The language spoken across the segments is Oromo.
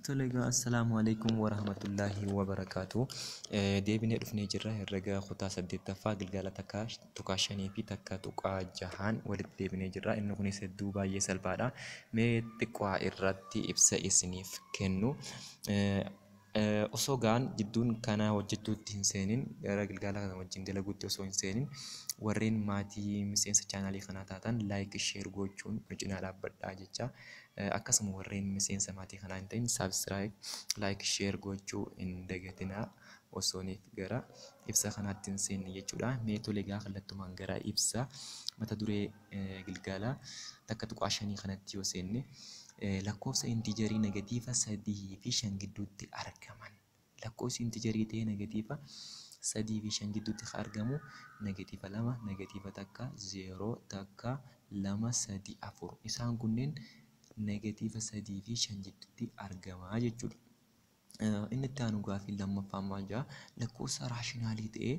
Tolega assalamu alaikum warahmatullahi wabarakatuh. Deebinee dhufnee jirra herrega kutaa 8ffaa gilgala takka tuqaa 5 fi takka tuqaa 6 walitti deebinee jirra. Inni kunis hedduu baay'ee salphaadha. Mee xiqqaa irratti ibsa isiniif kennu. Osoo gaan jidduun kana hojjechuutti hin seenin gara gilgala kana wajjin dalaguutti osoo hin seenin warreen maatii miseensa chaanaalii kanaa taatan laayik sheer gochuun nu cinaa dhaabbadhaa jecha. Akkasuma warreen miseensa maatii kanaa hin ta'in saabsiraayib laayik sheer gochuu hin dagatinaa osooniif gara ibsa kanaatti hin seenne jechuudha. Mee tolegaa kallattumaan gara ibsa mata duree gilgala takka tuqaa 5 kanatti yoo seenne lakkoofsa intiijarii negatiiva 3 fi 5 gidduutti argaman. Lakkoofsi intiijarii ta'ee negatiiva 3 fi 5 gidduutti argamu negatiiva 2, negatiiva takka, 0 takka, 2, 3, 4. Isaan kunneen negatiiva 3 fi 5 gidduutti argamaa jechuudha. Inni itti aanu gaafii lammaffaan maal jedha? Lakkoofsa raashinaalii ta'ee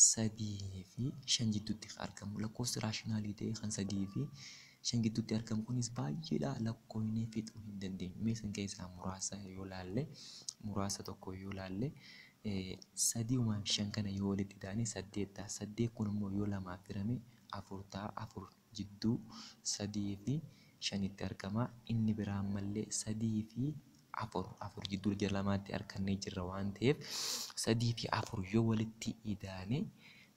3 fi 5 gidduutti argamu. Lakkoofsi raashinaalii ta'ee kan 3 fi 5 gidduutti argamu kunis baay'eedha. Lakkoofnee fixuu hin dandeenyu. Mee san keessaa muraasa yoo laalle, muraasa tokko yoo laalle 3 fi 5 kana yoo walitti daane 8 ta'a. 8 kun immoo yoo lamaaf hirame 4 ta'a. 4 jidduu 3 fi 5tti argama. Inni biraa ammallee 3 fi 4 jidduu jara lamaatti argannee jirra waan ta'eef 3 fi 4 yoo walitti idaane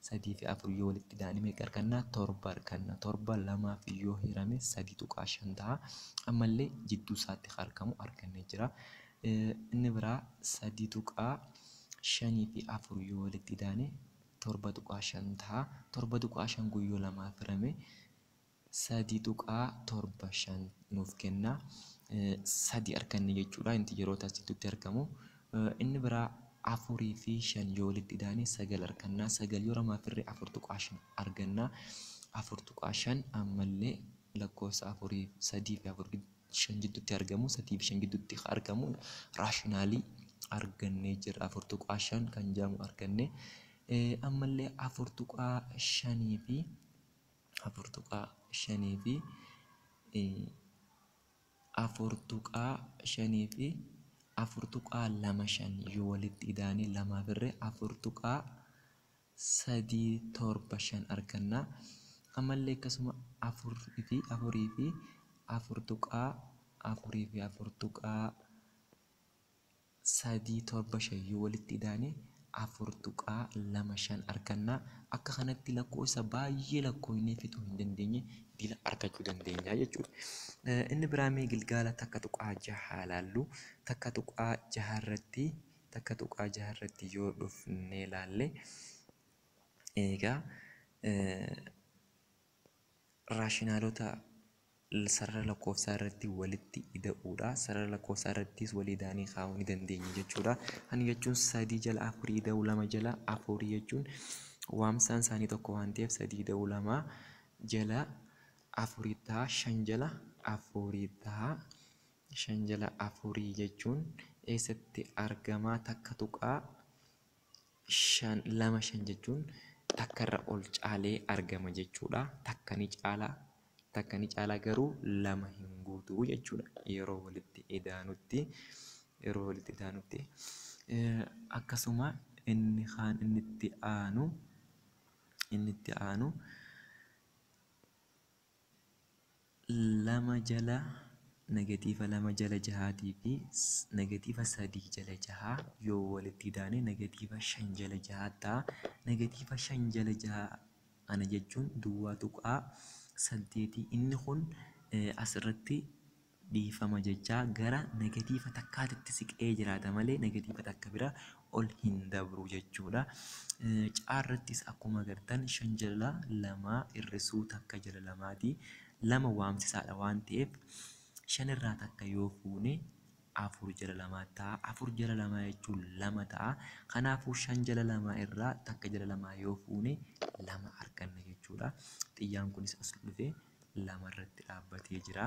3 fi 4 yoo walitti idaane meeqa arganna? 7 arganna. 7 lamaaf yoo hirame 3 tuqaa 5 ta'a. Ammallee jidduu isaatti argamu argannee jira. Inni biraa 3 tuqaa 5 fi 4 yoo walitti idaane 7 tuqaa 5 ta'a. 7 tuqaa 5 kun yoo lamaaf hirame 3 tuqaa 7 5 nuuf kenna. 3 arganne jechuudha. Intiijaroota asitti argamu. Inni biraa 4 fi 5 yoo walitti idaane 9 arganna. 9 yoo lamaaf hirre 4 tuqaa 5 arganna. 4 tuqaa 5 ammallee lakkoofsa 3 fi 4 5 gidduutti argamu. 3 fi 5 gidduutti argamu raashinaalii argannee jirra. 4 tuqaa 5 kan jedhamu arganne. Ammallee 4 tuqaa 5 fi 4 tuqaa 5 fi 4 tuqaa 5 fi 4 tuqaa 2 5 yoo walitti idaane lamaaf hirre 4 tuqaa 3 7 5 arganna. Ammallee akkasuma 4 fi 4 tuqaa 3 7 5 yoo walitti idaane 4 tuqaa 2 5 arganna. Akka kanatti lakkoofsa baay'ee lakkoofnee fixuu hin dandeenye bila argachuu dandeenya jechuudha. Inni biraa mee gilgala takka tuqaa 6 laallu. Takka tuqaa 6 irratti yoo dhufnee laalle egaa raashinaalota sarara lakkoofsaa irratti walitti ida'uudha. Sarara lakkoofsaa irrattis walii idaanii kaa'uu ni dandeenya jechuudha. Ani jechuun 3 jala 4 ida'uu 2 jala 4 jechuun waamsaan isaanii tokko waan ta'eef 3 ida'uu 2 jala 4 ta'a. 5 jala 4 ta'a. 5 jala 4 jechuun eessatti argama? Takka tuqaa 2 5 jechuun takka irra ol caalee argama jechuudha. Takka ni caala garuu 2 hin guutuu jechuudha. Yeroo walitti idaanutti akkasuma inni itti aanu 2 jala negatiiva 2 jala 6 fi negatiiva 3 jala 6 yoo walitti idaane negatiiva 5 jala 6 ta'a. Negatiiva 5 jala 6 ana jechuun duwwaa tuqaa 8. Inni kun asirratti dhiifama jechaa gara negatiiva takkaatitti siqee jiraata malee negatiiva takka bira ol hin dabru jechuudha. Caarrattis akkuma agartan 5 jala 2 hir'isuu takka jala 2ti. 2 waamsisaadha waan ta'eef 5 irraa takka yoo fuune 4 jala 2 ta'a. 4 jala 2 jechuun 2 ta'a. Kanaafuu 5 jala 2 irraa takka jala 2 yoo fuune 2 arganna jechuudha. Xiyyaan kunis as dhufee 2 irratti dhaabbatee jira.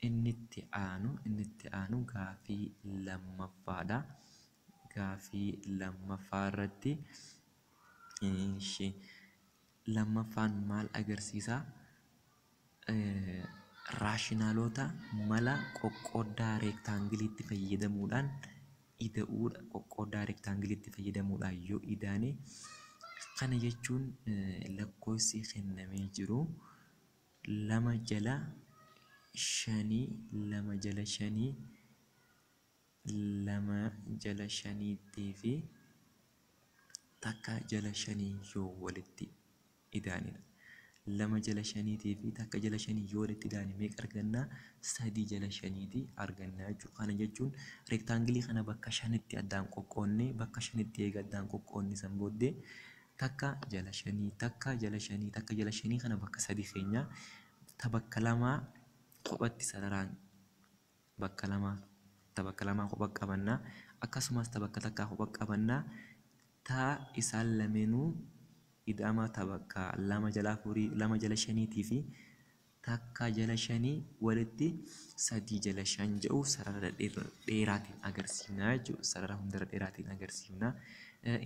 Inni itti aanu gaafii lammaffaadha. Gaafii lammaffaa irratti lammaffaan maal agarsiisa? raashinaalota mala qoqqooddaa reektaangiliitti fayyadamuudhaan ida'uudha. Qoqqooddaa reektaangiliitti fayyadamuudhaan yoo idaane kana jechuun lakkoofsi kennamee jiru lama jala shanii lama jala shaniitii fi takka jala shanii yoo walitti idaanidha. Lama jala shaniitii fi takka jala shanii yoo walitti idaane meeqa arganna? 3 jala shaniitii arganna jechuudha. Kana jechuun reektaangilii kana bakka shanitti addaan qoqqoodnee bakka shanitti eega addaan qoqqoodne san booddee takka jala shanii takka jala shanii takka jala shanii kana bakka 3 keenya ta bakka lamaa kophatti sararaan bakka lamaa kophaa qabannaa akkasumas ta bakka takkaa kophaa qabannaa ta isaan lameenuu ida'ama ta bakka lama jala shaniitii fi takka jala shanii walitti 3 jala 5 jedhu sarara dheeraatiin agarsiifna jechuudha. Sarara hundarra dheeraatiin agarsiifna.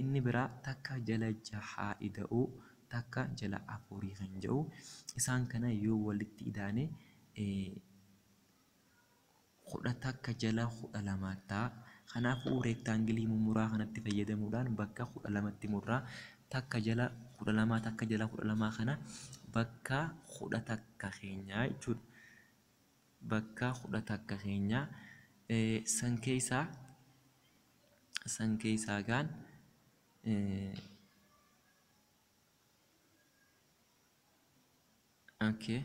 Inni biraa takka jala 6 ida'uu takka jala 4 kan jedhu isaan kana yoo walitti idaane kudha takka jala 12 ta'a. Kanaafuu reektaangilii mummuraa kanatti fayyadamuudhaan bakka 12tti murraa takka jala 12 takka jala 12 kana bakka 10 takka keenya jechuudha. Bakka 10 takka keenya san keessaa gaan okay.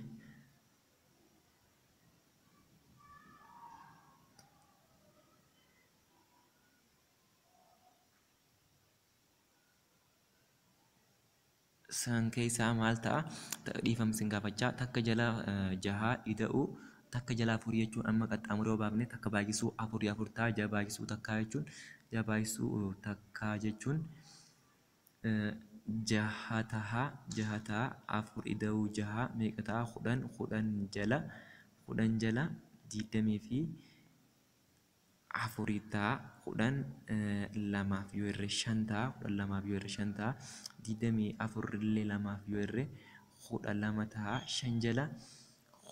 San keessaa maal ta'a? Dhiifamsi gaafachaa takka jala 6 ida'uu takka jala 4 jechuun amma qaxxaamuree yoo baafne takka baay'isuu 4 ta'a. 6 baay'isuu takkaa jechuun 6 baay'isuu takkaa jechuun 6 ta'a. 4 ida'uu 6 meeqa ta'a? 10 jala 20 fi 4 ta'a. 12 yoo irra 5 ta'a. 12 yoo irra 5 ta'a. 24 illee 2 yoo irra 12 ta'a. 5 jala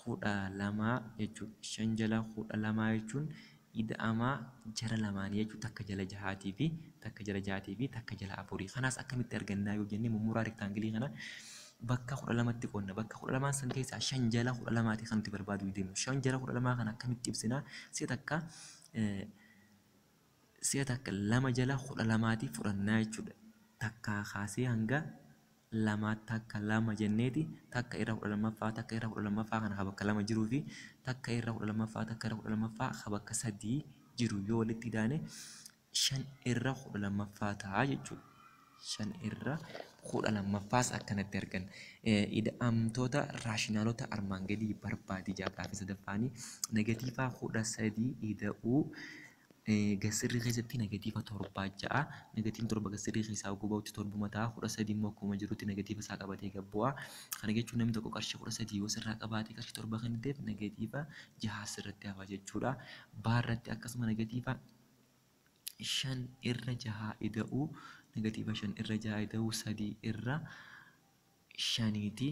12 jechuudha. 5 jala 12 jechuun ida'ama jara lamaanii jechuudha. Takka jala 6 fi takka jala 6 fi takka jala 4. Kanaas akkamitti argannaa yoo jenne mummuraa reektaangilii kana bakka 12tti qoodna. Bakka 12 san keessaa 5 jala 12 kan nuti barbaadu deemnu. 5 jala 12 kana akkamitti ibsina? Si'a takka 2 jala 12 fudhannaa jechuudha. Takka kaasee hanga 2 takka 2 jenneeti takka irra 12ffaa takka irra 12ffaa kana bakka 2 jiruu fi takka irra 12ffaa takka irra 12ffaa bakka 3 jiru yoo walitti idaane 5 irra 12ffaa ta'a jechuudha. 5 irra 12ffaas akkanatti arganna. Ida'amtoota raashinaalota armaan gadii barbaadi jaarraa fi sadaffaanii negatiivaa 13 ida'uu gasirri keessatti negatiiva 7 negatiivni 7 gasirri keessaa gubaa'utti 7 ta'a. 13 immoo akkuma jirutti negatiiva isaa qabatee gabbu'a. Kana jechuun namni tokko qarshii 13 yoo sirraa qabaate qarshii 7 kan ta'eef negatiiva 6 sirratti hafa jechuudha. Baarratti akkasuma negatiiva 5 irra 6 ida'uu negatiiva 5 irra 6 ida'uu 3 irra 5ti.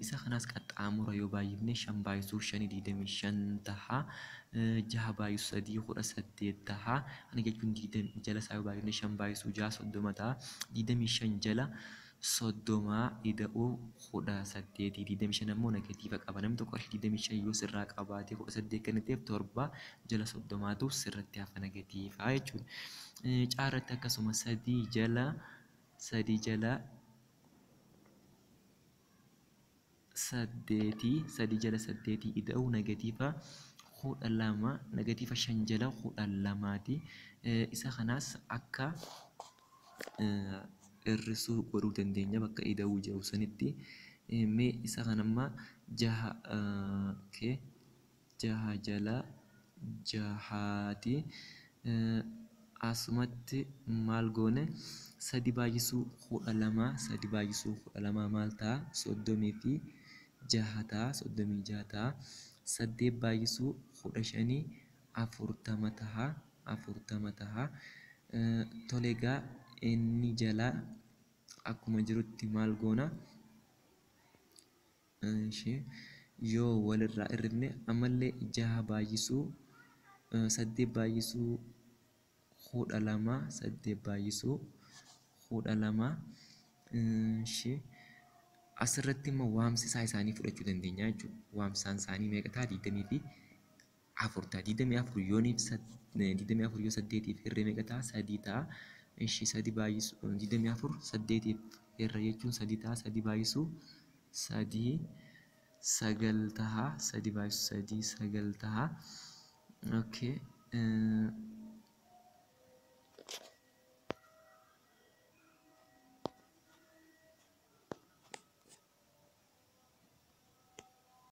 Isa kanaas qaxxaamura yoo baay'ifne 5 baay'isuu 5 25 ta'a. 6 baay'isuu 3 18 ta'a. Kana jechuun 20 jala isaa yoo baay'ifne 5 baay'isuu 6 30 ta'a. 25 jala 30 ida'uu 18. 25 ammoo negatiiva qaba. Namni tokko qarshii 25 yoo sirraa qabaate 18 kan ta'eef 7 jala 30tu sirratti hafa negatiivaa jechuudha. Caarratti akkasuma 3 jala 8 ida'uu negatiiva 12 negatiiva 5 jala 12ti. Isa kanaas akka hir'isuu godhuu dandeenya bakka ida'uu jedhu sanitti. Mee isa kanamma 6 jala 6ti. Asumatti maal goone 3 baay'isuu 12 maal ta'a? 30 fi 6 ta'a. 36 ta'a. 8 baay'isuu 15 40 ta'a. 40 ta'a. Tole egaa inni jala akkuma jirutti maal goona? yoo walirraa hirrifne ammallee 6 baay'isuu 8 baay'isuu 12 8 baay'isuu 12 ishee asirratti immoo waamsisaa isaanii fudhachuu dandeenya jechuudha. Waamsaan isaanii meeqa ta'a? 20 fi 4 ta'a. 24 yooniif 24 yoo 8 fi hirree meeqa ta'a? 3 ta'a. Ishee 3 baay'isuu 24 8 fi hirree jechuun 3 ta'a. 3 baay'isuu 3 9 ta'a. 3 baay'isuu 3 9 ta'a. Okay.